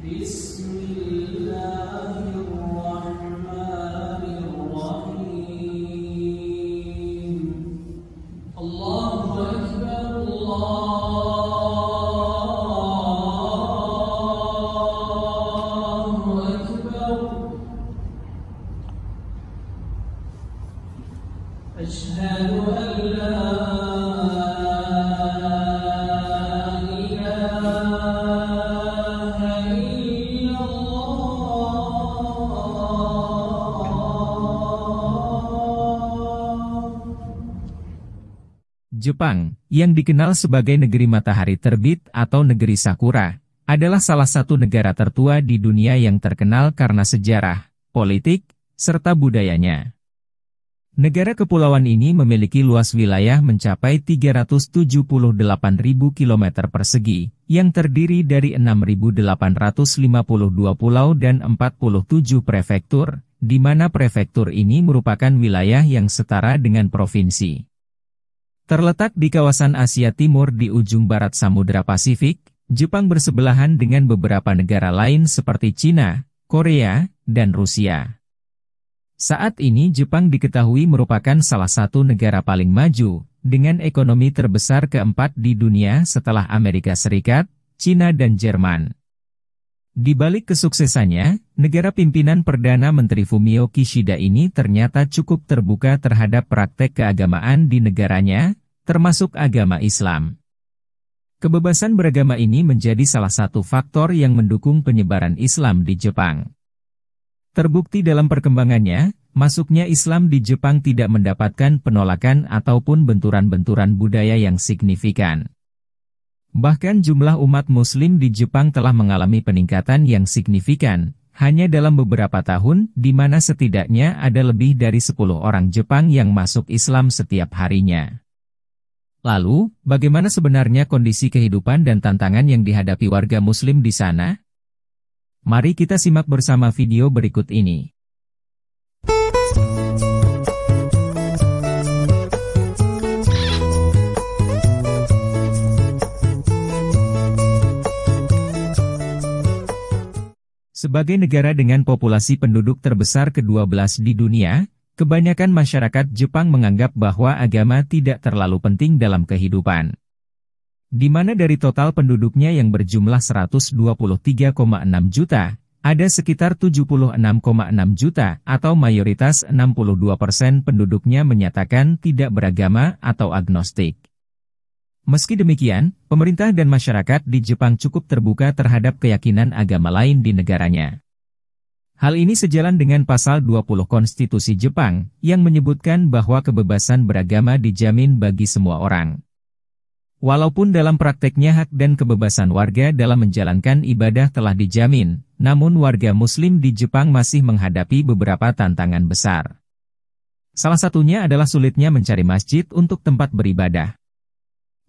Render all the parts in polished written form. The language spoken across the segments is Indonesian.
Bismillahirrahmanirrahim. Allahu Akbar, Allahu Akbar. Asyhadu an la Jepang, yang dikenal sebagai negeri matahari terbit atau negeri sakura, adalah salah satu negara tertua di dunia yang terkenal karena sejarah, politik, serta budayanya. Negara kepulauan ini memiliki luas wilayah mencapai 378.000 km persegi, yang terdiri dari 6.852 pulau dan 47 prefektur, di mana prefektur ini merupakan wilayah yang setara dengan provinsi. Terletak di kawasan Asia Timur di ujung barat Samudra Pasifik, Jepang bersebelahan dengan beberapa negara lain seperti Cina, Korea, dan Rusia. Saat ini Jepang diketahui merupakan salah satu negara paling maju, dengan ekonomi terbesar keempat di dunia setelah Amerika Serikat, Cina dan Jerman. Di balik kesuksesannya, negara pimpinan Perdana Menteri Fumio Kishida ini ternyata cukup terbuka terhadap praktek keagamaan di negaranya, termasuk agama Islam. Kebebasan beragama ini menjadi salah satu faktor yang mendukung penyebaran Islam di Jepang. Terbukti dalam perkembangannya, masuknya Islam di Jepang tidak mendapatkan penolakan ataupun benturan-benturan budaya yang signifikan. Bahkan jumlah umat Muslim di Jepang telah mengalami peningkatan yang signifikan, hanya dalam beberapa tahun, di mana setidaknya ada lebih dari 10 orang Jepang yang masuk Islam setiap harinya. Lalu, bagaimana sebenarnya kondisi kehidupan dan tantangan yang dihadapi warga Muslim di sana? Mari kita simak bersama video berikut ini. Sebagai negara dengan populasi penduduk terbesar ke-12 di dunia, kebanyakan masyarakat Jepang menganggap bahwa agama tidak terlalu penting dalam kehidupan. Di mana dari total penduduknya yang berjumlah 123,6 juta, ada sekitar 76,6 juta atau mayoritas 62% penduduknya menyatakan tidak beragama atau agnostik. Meski demikian, pemerintah dan masyarakat di Jepang cukup terbuka terhadap keyakinan agama lain di negaranya. Hal ini sejalan dengan pasal 20 Konstitusi Jepang, yang menyebutkan bahwa kebebasan beragama dijamin bagi semua orang. Walaupun dalam prakteknya hak dan kebebasan warga dalam menjalankan ibadah telah dijamin, namun warga Muslim di Jepang masih menghadapi beberapa tantangan besar. Salah satunya adalah sulitnya mencari masjid untuk tempat beribadah.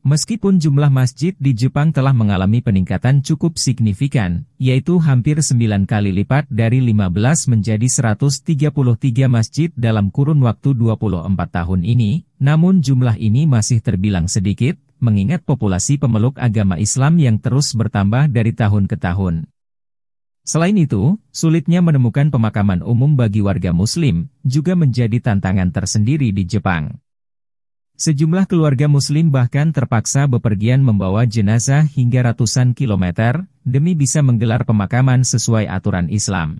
Meskipun jumlah masjid di Jepang telah mengalami peningkatan cukup signifikan, yaitu hampir 9 kali lipat dari 15 menjadi 133 masjid dalam kurun waktu 24 tahun ini, namun jumlah ini masih terbilang sedikit, mengingat populasi pemeluk agama Islam yang terus bertambah dari tahun ke tahun. Selain itu, sulitnya menemukan pemakaman umum bagi warga Muslim, juga menjadi tantangan tersendiri di Jepang. Sejumlah keluarga Muslim bahkan terpaksa bepergian membawa jenazah hingga ratusan kilometer, demi bisa menggelar pemakaman sesuai aturan Islam.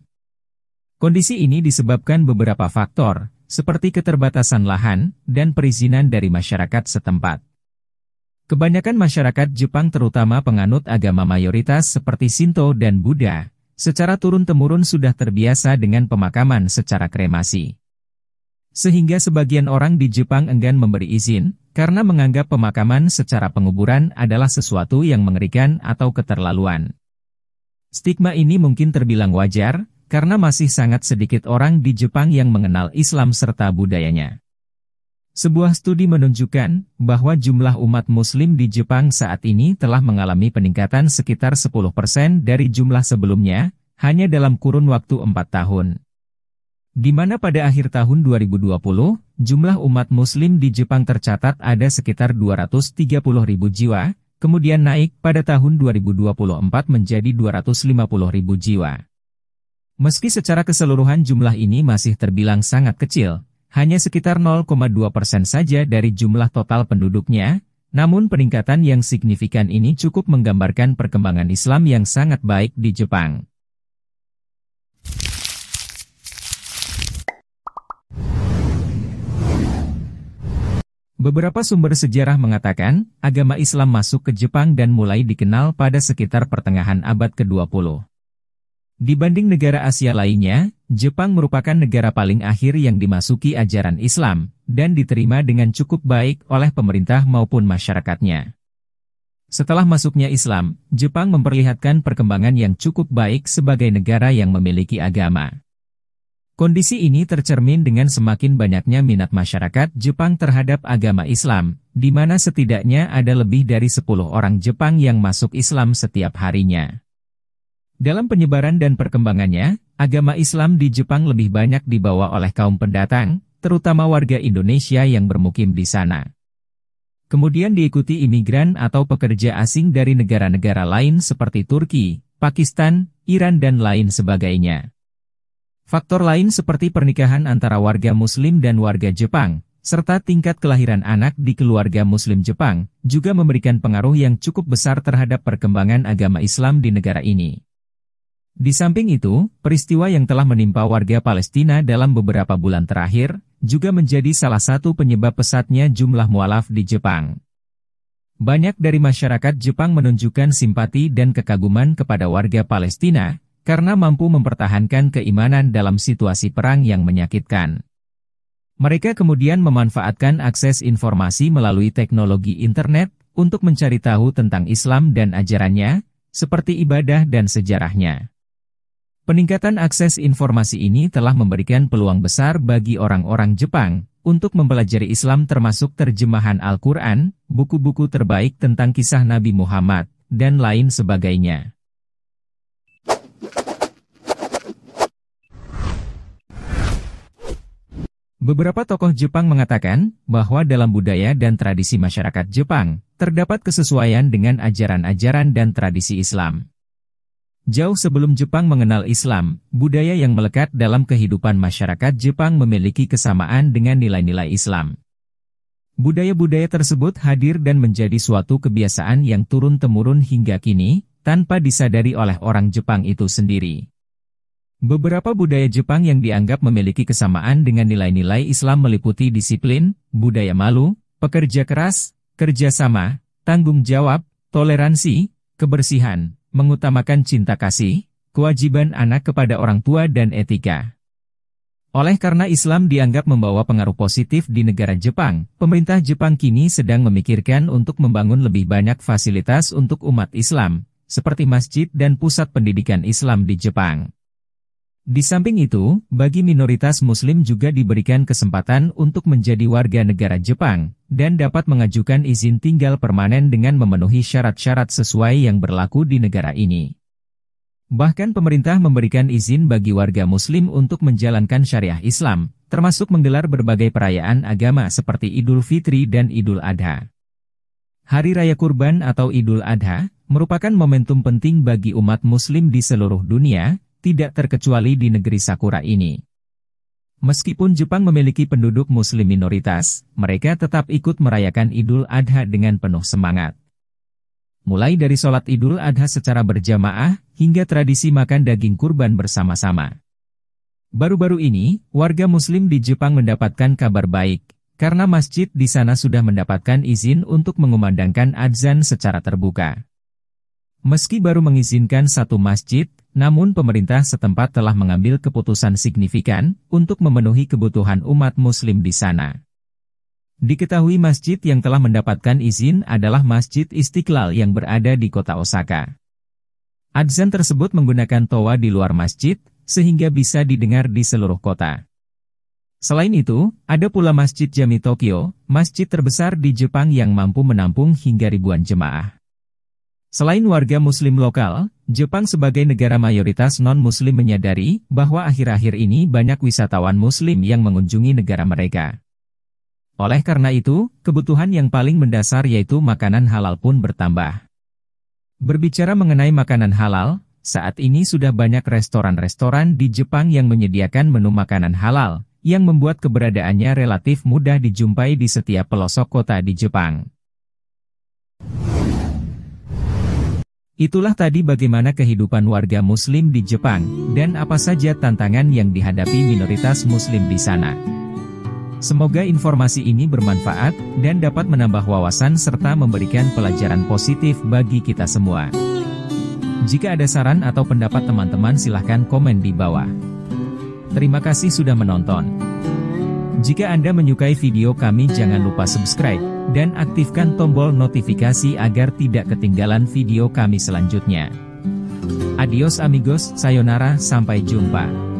Kondisi ini disebabkan beberapa faktor, seperti keterbatasan lahan, dan perizinan dari masyarakat setempat. Kebanyakan masyarakat Jepang terutama penganut agama mayoritas seperti Shinto dan Buddha, secara turun-temurun sudah terbiasa dengan pemakaman secara kremasi. Sehingga sebagian orang di Jepang enggan memberi izin, karena menganggap pemakaman secara penguburan adalah sesuatu yang mengerikan atau keterlaluan. Stigma ini mungkin terbilang wajar, karena masih sangat sedikit orang di Jepang yang mengenal Islam serta budayanya. Sebuah studi menunjukkan bahwa jumlah umat Muslim di Jepang saat ini telah mengalami peningkatan sekitar 10% dari jumlah sebelumnya, hanya dalam kurun waktu 4 tahun. Di mana pada akhir tahun 2020, jumlah umat Muslim di Jepang tercatat ada sekitar 230.000 jiwa, kemudian naik pada tahun 2024 menjadi 250.000 jiwa. Meski secara keseluruhan jumlah ini masih terbilang sangat kecil, hanya sekitar 0,2% saja dari jumlah total penduduknya, namun peningkatan yang signifikan ini cukup menggambarkan perkembangan Islam yang sangat baik di Jepang. Beberapa sumber sejarah mengatakan, agama Islam masuk ke Jepang dan mulai dikenal pada sekitar pertengahan abad ke-20. Dibanding negara Asia lainnya, Jepang merupakan negara paling akhir yang dimasuki ajaran Islam, dan diterima dengan cukup baik oleh pemerintah maupun masyarakatnya. Setelah masuknya Islam, Jepang memperlihatkan perkembangan yang cukup baik sebagai negara yang memiliki agama. Kondisi ini tercermin dengan semakin banyaknya minat masyarakat Jepang terhadap agama Islam, di mana setidaknya ada lebih dari 10 orang Jepang yang masuk Islam setiap harinya. Dalam penyebaran dan perkembangannya, agama Islam di Jepang lebih banyak dibawa oleh kaum pendatang, terutama warga Indonesia yang bermukim di sana. Kemudian diikuti imigran atau pekerja asing dari negara-negara lain seperti Turki, Pakistan, Iran dan lain sebagainya. Faktor lain seperti pernikahan antara warga Muslim dan warga Jepang, serta tingkat kelahiran anak di keluarga Muslim Jepang, juga memberikan pengaruh yang cukup besar terhadap perkembangan agama Islam di negara ini. Di samping itu, peristiwa yang telah menimpa warga Palestina dalam beberapa bulan terakhir, juga menjadi salah satu penyebab pesatnya jumlah mualaf di Jepang. Banyak dari masyarakat Jepang menunjukkan simpati dan kekaguman kepada warga Palestina, karena mampu mempertahankan keimanan dalam situasi perang yang menyakitkan. Mereka kemudian memanfaatkan akses informasi melalui teknologi internet untuk mencari tahu tentang Islam dan ajarannya, seperti ibadah dan sejarahnya. Peningkatan akses informasi ini telah memberikan peluang besar bagi orang-orang Jepang untuk mempelajari Islam termasuk terjemahan Al-Quran, buku-buku terbaik tentang kisah Nabi Muhammad, dan lain sebagainya. Beberapa tokoh Jepang mengatakan bahwa dalam budaya dan tradisi masyarakat Jepang, terdapat kesesuaian dengan ajaran-ajaran dan tradisi Islam. Jauh sebelum Jepang mengenal Islam, budaya yang melekat dalam kehidupan masyarakat Jepang memiliki kesamaan dengan nilai-nilai Islam. Budaya-budaya tersebut hadir dan menjadi suatu kebiasaan yang turun-temurun hingga kini, tanpa disadari oleh orang Jepang itu sendiri. Beberapa budaya Jepang yang dianggap memiliki kesamaan dengan nilai-nilai Islam meliputi disiplin, budaya malu, pekerja keras, kerjasama, tanggung jawab, toleransi, kebersihan, mengutamakan cinta kasih, kewajiban anak kepada orang tua dan etika. Oleh karena Islam dianggap membawa pengaruh positif di negara Jepang, pemerintah Jepang kini sedang memikirkan untuk membangun lebih banyak fasilitas untuk umat Islam, seperti masjid dan pusat pendidikan Islam di Jepang. Di samping itu, bagi minoritas Muslim juga diberikan kesempatan untuk menjadi warga negara Jepang, dan dapat mengajukan izin tinggal permanen dengan memenuhi syarat-syarat sesuai yang berlaku di negara ini. Bahkan pemerintah memberikan izin bagi warga Muslim untuk menjalankan syariah Islam, termasuk menggelar berbagai perayaan agama seperti Idul Fitri dan Idul Adha. Hari Raya Kurban atau Idul Adha, merupakan momentum penting bagi umat Muslim di seluruh dunia, tidak terkecuali di negeri Sakura ini. Meskipun Jepang memiliki penduduk Muslim minoritas, mereka tetap ikut merayakan Idul Adha dengan penuh semangat. Mulai dari sholat Idul Adha secara berjamaah, hingga tradisi makan daging kurban bersama-sama. Baru-baru ini, warga Muslim di Jepang mendapatkan kabar baik, karena masjid di sana sudah mendapatkan izin untuk mengumandangkan adzan secara terbuka. Meski baru mengizinkan satu masjid, namun pemerintah setempat telah mengambil keputusan signifikan untuk memenuhi kebutuhan umat Muslim di sana. Diketahui masjid yang telah mendapatkan izin adalah Masjid Istiqlal yang berada di kota Osaka. Adzan tersebut menggunakan toa di luar masjid, sehingga bisa didengar di seluruh kota. Selain itu, ada pula Masjid Jami Tokyo, masjid terbesar di Jepang yang mampu menampung hingga ribuan jemaah. Selain warga Muslim lokal, Jepang sebagai negara mayoritas non-Muslim menyadari bahwa akhir-akhir ini banyak wisatawan Muslim yang mengunjungi negara mereka. Oleh karena itu, kebutuhan yang paling mendasar yaitu makanan halal pun bertambah. Berbicara mengenai makanan halal, saat ini sudah banyak restoran-restoran di Jepang yang menyediakan menu makanan halal, yang membuat keberadaannya relatif mudah dijumpai di setiap pelosok kota di Jepang. Itulah tadi bagaimana kehidupan warga Muslim di Jepang, dan apa saja tantangan yang dihadapi minoritas Muslim di sana. Semoga informasi ini bermanfaat, dan dapat menambah wawasan serta memberikan pelajaran positif bagi kita semua. Jika ada saran atau pendapat teman-teman silahkan komen di bawah. Terima kasih sudah menonton. Jika Anda menyukai video kami jangan lupa subscribe, dan aktifkan tombol notifikasi agar tidak ketinggalan video kami selanjutnya. Adios amigos, sayonara, sampai jumpa.